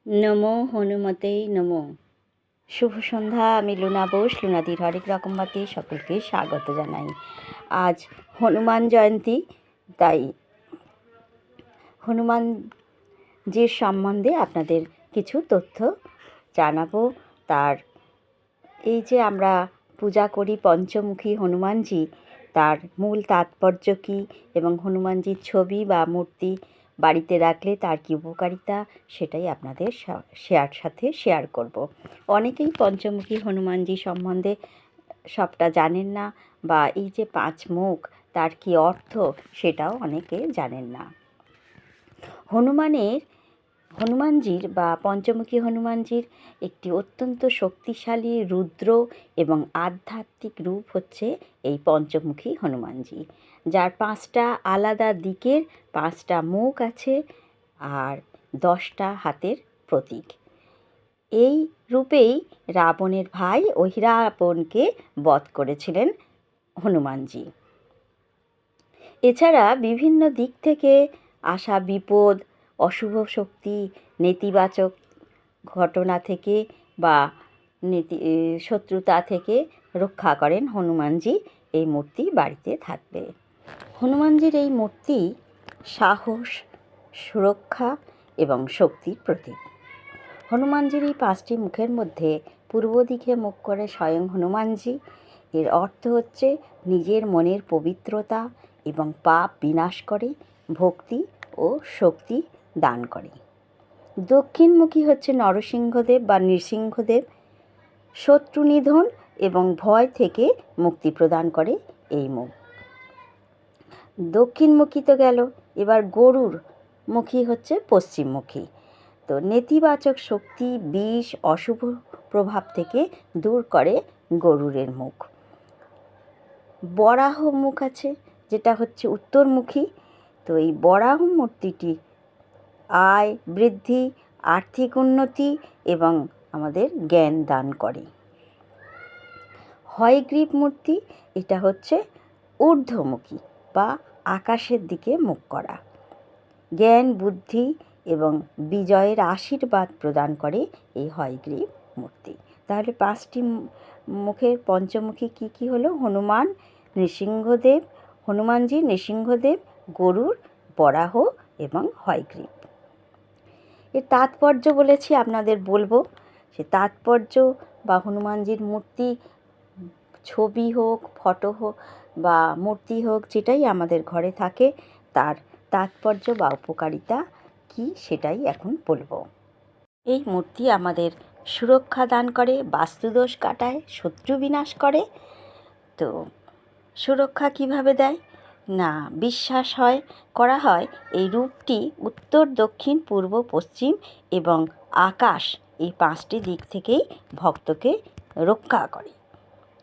নমো হনুমতেই নমো। শুভ সন্ধ্যা। আমি লুনা বোস, লুনাদির হরেক রকম বাতে সকলকে স্বাগত জানাই। আজ হনুমান জয়ন্তী, তাই হনুমানজির সম্বন্ধে আপনাদের কিছু তথ্য জানাবো। তার এই যে আমরা পূজা করি পঞ্চমুখী হনুমানজি, তার মূল তাৎপর্য কী এবং হনুমানজির ছবি বা মূর্তি বাড়িতে রাখলে তার কী উপকারিতা, সেটাই আপনাদের সাথে শেয়ার করব। অনেকেই পঞ্চমুখী হনুমানজি সম্বন্ধে সবটা জানেন না, বা এই যে 5 মুখ তার কী অর্থ সেটাও অনেকে জানেন না। হনুমানজির বা পঞ্চমুখী হনুমানজির একটি অত্যন্ত শক্তিশালী রুদ্র এবং আধ্যাত্মিক রূপ হচ্ছে এই পঞ্চমুখী হনুমানজি, যার 5টা আলাদা দিকের 5টা মুখ আছে আর 10টা হাতের প্রতীক। এই রূপেই রাবণের ভাই অহিরাবণকে বধ করেছিলেন হনুমানজি। এছাড়া বিভিন্ন দিক থেকে আসা বিপদ, অশুভ শক্তি, নেতিবাচক ঘটনা থেকে বা শত্রুতা থেকে রক্ষা করেন হনুমানজি এই মূর্তি বাড়িতে থাকলে। হনুমানজির এই মূর্তি সাহস, সুরক্ষা এবং শক্তির প্রতীক। হনুমানজির এই 5টি মুখের মধ্যে পূর্ব দিকে মুখ করে স্বয়ং হনুমানজি। এর অর্থ হচ্ছে নিজের মনের পবিত্রতা এবং পাপ বিনাশ করে, ভক্তি ও শক্তি দান করে। দক্ষিণমুখী হচ্ছে নরসিংহদেব বা নৃসিংহদেব, শত্রু নিধন এবং ভয় থেকে মুক্তি প্রদান করে এই মুখ। দক্ষিণমুখী তো গেল, এবার গরুর মুখী হচ্ছে পশ্চিমমুখী। তো নেতিবাচক শক্তি, বিষ, অশুভ প্রভাব থেকে দূর করে গরুরের মুখ। বরাহ মুখ আছে, যেটা হচ্ছে উত্তরমুখী। তো এই বরাহ মূর্তিটি আয় বৃদ্ধি, আর্থিক উন্নতি এবং আমাদের জ্ঞান দান করে। হয়গ্রীব মূর্তি, এটা হচ্ছে ঊর্ধ্বমুখী বা আকাশের দিকে মুখ করা। জ্ঞান, বুদ্ধি এবং বিজয়ের আশীর্বাদ প্রদান করে এই হয়গ্রীব মূর্তি। তাহলে 5টি মুখের পঞ্চমুখী কী কী হলো? হনুমানজি, নৃসিংহদেব, গরুর, বরাহ এবং হয়গ্রীব। এর তাৎপর্য বলেছি, আপনাদের বলবো। সে তাৎপর্য বা হনুমানজির মূর্তি, ছবি হোক, ফটো হোক বা মূর্তি হোক, যেটাই আমাদের ঘরে থাকে, তার তাৎপর্য বা উপকারিতা কি সেটাই এখন বলবো। এই মূর্তি আমাদের সুরক্ষা দান করে, বাস্তুদোষ কাটায়, শত্রু বিনাশ করে। তো সুরক্ষা কিভাবে দেয়? না, বিশ্বাস করা হয় এই রূপটি উত্তর, দক্ষিণ, পূর্ব, পশ্চিম এবং আকাশ, এই 5টি দিক থেকেই ভক্তকে রক্ষা করে।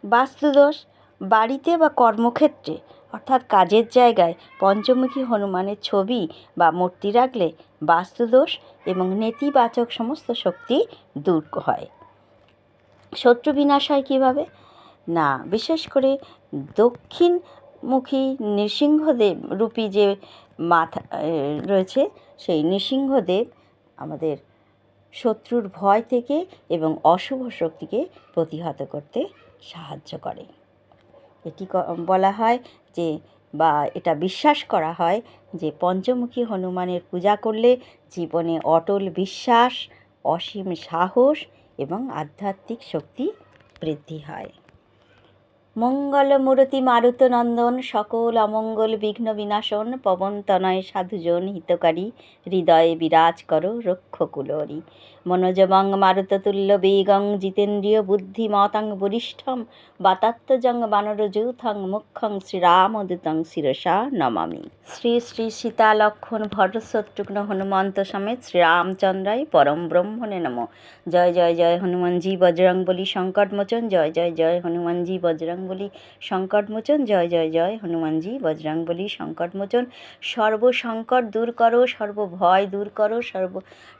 বাস্তুদোষ, বাড়িতে বা কর্মক্ষেত্রে অর্থাৎ কাজের জায়গায় পঞ্চমুখী হনুমানের ছবি বা মূর্তি রাখলে বাস্তুদোষ এবং নেতিবাচক সমস্ত শক্তি দূর হয়। শত্রু বিনাশ হয় কীভাবে? না, বিশেষ করে দক্ষিণমুখী নৃসিংহদেব রূপী যে মাথা রয়েছে, সেই নৃসিংহদেব আমাদের শত্রুর ভয় থেকে এবং অশুভ শক্তিকে প্রতিহত করতে সাহায্য করে। এটি বলা হয় যে, বা এটা বিশ্বাস করা হয় যে পঞ্চমুখী হনুমানের পূজা করলে জীবনে অটল বিশ্বাস, অসীম সাহস এবং আধ্যাত্মিক শক্তি বৃদ্ধি হয়। মঙ্গলমূরতি মারুতনন্দন, সকল অমঙ্গল বিঘ্ন বিনাশন, পবনতনয় সাধুজন হিতকারী, হৃদয়ে বিরাজ করো রক্ষকুলোরি। মনোজবং মারুততুল্য বেগং, জিতেন্দ্রিয় বুদ্ধিমতাং বরিষ্ঠম, বাতাত্মজং বানরযৌথং মুখ্যং শ্রীরামদূতং শিরসা নমামি। শ্রী শ্রী সীতা লক্ষ্মণ ভরতশত্রুঘ্ন হনুমন্ত সমেত শ্রীরামচন্দ্রায় পরম ব্রহ্মণে নমঃ। জয় জয় জয় হনুমানজি বজরং বলি সংকটমোচন, জয় জয় জয় হনুমানজি বজরং বজরংবলী সংকটমোচন। জয় জয় জয় হনুমানজি বজরংবলী সংকটমোচন। সর্ব সংকট দূর করো, সর্ব ভয় দূর করো,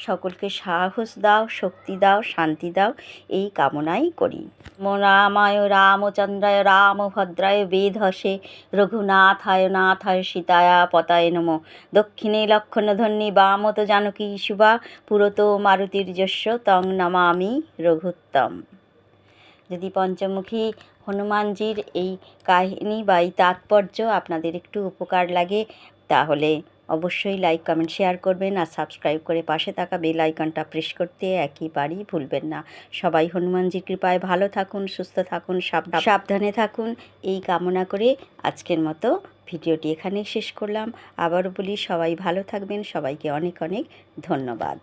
সকলকে সাহস দাও, শক্তি দাও, শান্তি দাও, এই কামনাই করি। রামায় রামচন্দ্রায় রামভদ্রায় বেধসে রঘুনাথায় নাথায় সীতায়া পতায় নম। দক্ষিণে লক্ষণধ্বনি বামত জানকী শুভা পুরতো মারুতির যস্য তং নমামি রঘুত্তম। যদি পঞ্চমুখী হনুমানজির এই কাহিনী বা এই তাৎপর্য আপনাদের একটু উপকার লাগে তাহলে অবশ্যই লাইক কমেন্ট শেয়ার করবেন, আর সাবস্ক্রাইব করে পাশে থাকা বেল আইকনটা প্রেস করতে একেবারেই ভুলবেন না। সবাই হনুমানজির কৃপায় ভালো থাকুন, সুস্থ থাকুন, সাবধানে থাকুন, এই কামনা করে আজকের মতো ভিডিওটি এখানেই শেষ করলাম। আবারও বলি, সবাই ভালো থাকবেন। সবাইকে অনেক অনেক ধন্যবাদ।